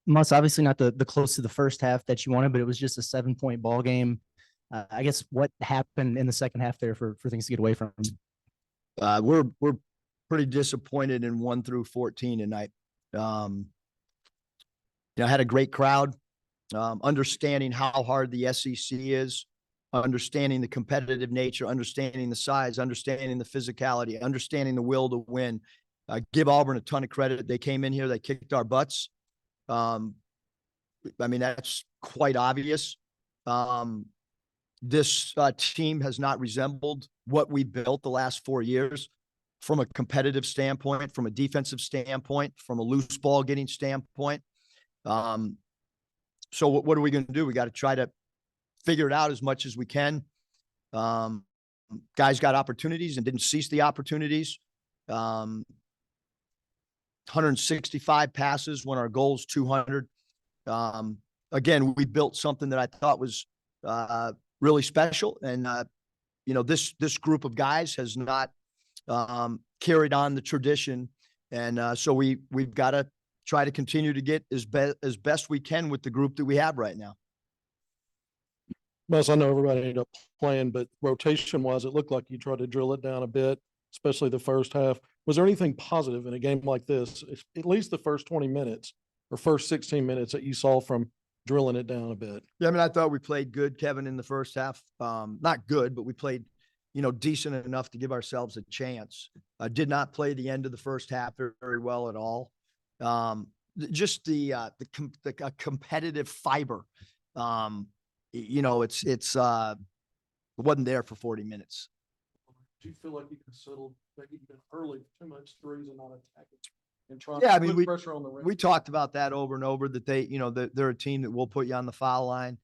Muss, obviously not the close to the first half that you wanted, but it was just a 7-point ball game. I guess what happened in the second half there for things to get away from them? We're pretty disappointed in 1 through 14 tonight. I had a great crowd, understanding how hard the SEC is, understanding the competitive nature, understanding the size, understanding the physicality, understanding the will to win. Give Auburn a ton of credit. They came in here, they kicked our butts. That's quite obvious. This team has not resembled what we built the last 4 years from a competitive standpoint, from a defensive standpoint, from a loose ball getting standpoint. So what are we going to do? We got to try to figure it out as much as we can. Guys got opportunities and didn't seize the opportunities. 165 passes when our goal is 200. Again, we built something that I thought was really special. And, this group of guys has not carried on the tradition. And so we've got to try to continue to get as best we can with the group that we have right now. Most I know everybody ended up playing, but rotation-wise, it looked like you tried to drill it down a bit, especially the first half. Was there anything positive in a game like this, at least the first 20 minutes or first 16 minutes that you saw from drilling it down a bit? Yeah, I thought we played good, Kevin, in the first half. Not good, but we played, decent enough to give ourselves a chance. Did not play the end of the first half very well at all. Just the competitive fiber. It wasn't there for 40 minutes. Do you feel like you can settle maybe even early, too much threes and not attacking and trying to put pressure on the rim? We talked about that over and over, that they're a team that will put you on the foul line.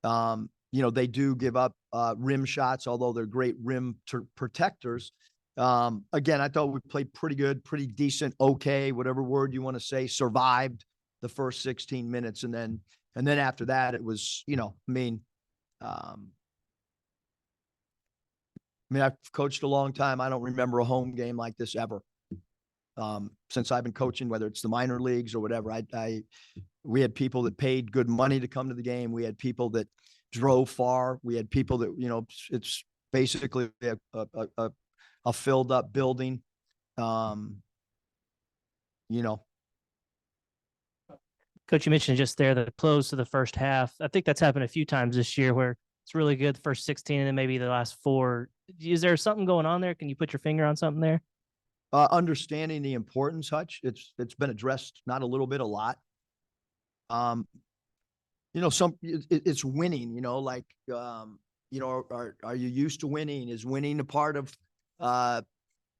They do give up rim shots, although they're great rim protectors. Again, I thought we played pretty good, pretty decent, okay, whatever word you want to say, survived the first 16 minutes. And then after that, it was, I've coached a long time. I don't remember a home game like this ever. Since I've been coaching, whether it's the minor leagues or whatever, we had people that paid good money to come to the game. We had people that drove far. We had people that, it's basically a filled up building. Coach, you mentioned just there the close to the first half. I think that's happened a few times this year where it's really good the first 16 and then maybe the last 4. Is there something going on there? Can you put your finger on something there? Understanding the importance, Hutch. It's been addressed, not a little bit, a lot. It's winning, are you used to winning? Is winning a part of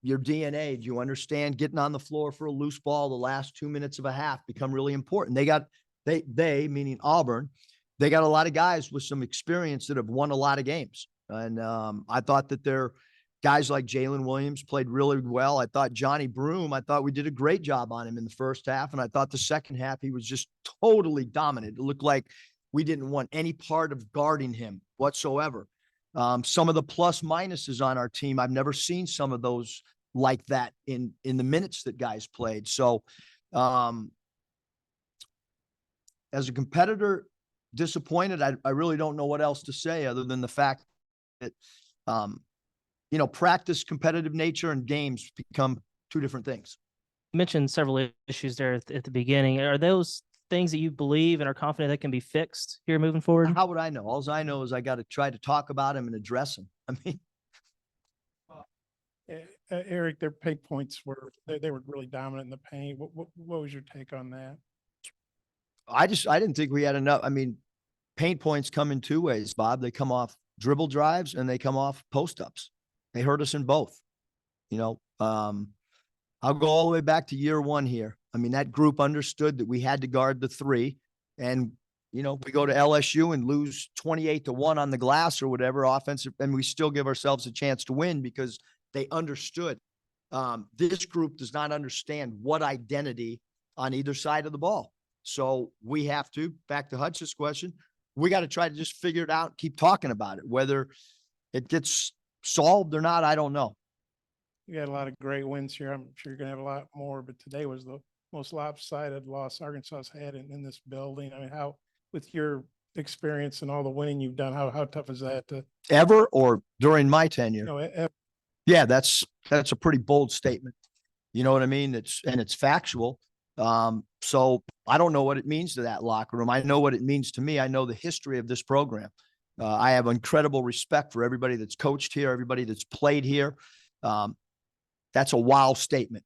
your DNA? Do you understand getting on the floor for a loose ball the last 2 minutes of a half become really important? They meaning Auburn, they got a lot of guys with some experience that have won a lot of games. And I thought that their guys like Jalen Williams played really well. I thought Johnny Broome, we did a great job on him in the first half. And I thought the second half, he was just totally dominant. It looked like we didn't want any part of guarding him whatsoever. Some of the plus minuses on our team, I've never seen some of those like that in the minutes that guys played. So as a competitor, disappointed. I really don't know what else to say other than the fact that, practice, competitive nature, and games become two different things. You mentioned several issues there at the beginning. Are those things that you believe and are confident that can be fixed here moving forward? How would I know? All I know is I got to try to talk about them and address them. Eric, their paint points they were really dominant in the paint. What was your take on that? I didn't think we had enough. Paint points come in 2 ways, Bob. They come off dribble drives and they come off post ups. They hurt us in both. I'll go all the way back to year 1 here. That group understood that we had to guard the 3, and we go to LSU and lose 28-1 on the glass or whatever offensive, and we still give ourselves a chance to win because they understood. This group does not understand what identity on either side of the ball. So we have to, back to Hutch's question, we got to try to just figure it out, keep talking about it. Whether it gets solved or not, I don't know. You had a lot of great wins here. I'm sure you're going to have a lot more, but today was the most lopsided loss Arkansas's had in this building. I mean, how, with your experience and all the winning you've done, how tough is that to, Ever or during my tenure? you know, Yeah, that's a pretty bold statement. You know what I mean? It's factual. So I don't know what it means to that locker room. I know what it means to me. I know the history of this program. I have incredible respect for everybody that's coached here, everybody that's played here. That's a wow statement.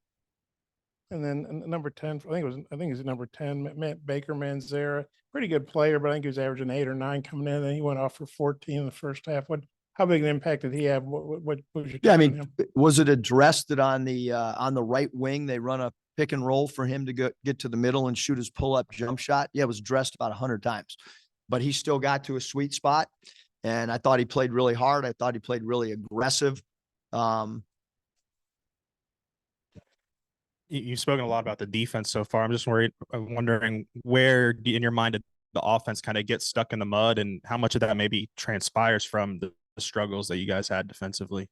And then number 10, I think it was number 10, Matt Baker Manzera, pretty good player, but I think he was averaging 8 or 9 coming in. And then he went off for 14 in the first half. How big an impact did he have? What was your Yeah, I take on mean, him? was it addressed that on the right wing they run a pick and roll for him to get to the middle and shoot his pull up jump shot? Yeah, it was addressed about 100 times, but he still got to a sweet spot. And I thought he played really hard. I thought he played really aggressive. You've spoken a lot about the defense so far. I'm wondering where in your mind did the offense kind of get stuck in the mud, and how much of that maybe transpires from the struggles that you guys had defensively?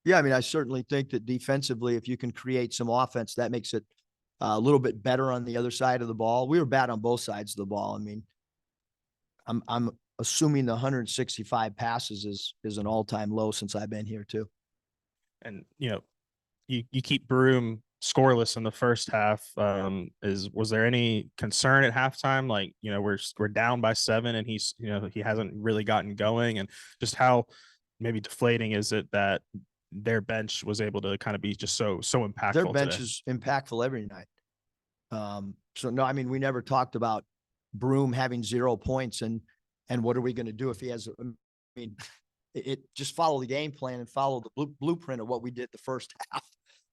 Yeah, I mean, I certainly think that defensively, if you can create some offense, that makes it a little bit better on the other side of the ball. We were bad on both sides of the ball. I mean, I'm assuming the 165 passes is an all-time low since I've been here too. And you keep Broome scoreless in the first half. Was there any concern at halftime? Like, we're down by 7 and he's, he hasn't really gotten going, and just how maybe deflating is it that their bench was able to kind of be just so impactful? Their bench today? is impactful every night. So no, I mean, we never talked about Broome having 0 points and what are we going to do if he has, I mean, it just follow the game plan and follow the blueprint of what we did the first half.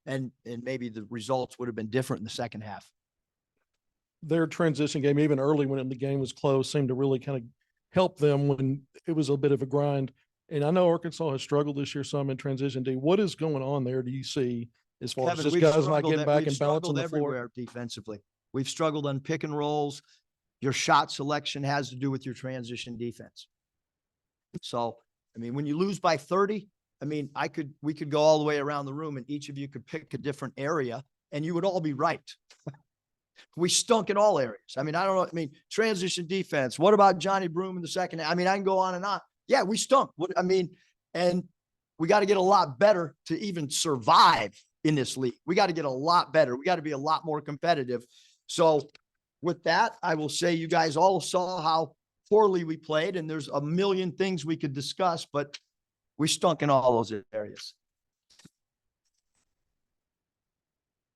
And maybe the results would have been different in the second half. Their transition game, even early when the game was close, seemed to really kind of help them when it was a bit of a grind. And I know Arkansas has struggled this year some in transition D. What is going on there, do you see, as far as just guys not getting back and balancing the floor? Everywhere defensively. We've struggled on pick and rolls. Your shot selection has to do with your transition defense. So, I mean, when you lose by 30, I mean, we could go all the way around the room and each of you could pick a different area and you would all be right. We stunk in all areas. I mean, I don't know. I mean, transition defense. What about Johnny Broome in the second? I mean, I can go on and on. Yeah, we stunk. And we got to get a lot better to even survive in this league. We got to get a lot better. We got to be a lot more competitive. So with that, I will say you guys all saw how poorly we played, and there's a million things we could discuss, but we stunk in all those areas.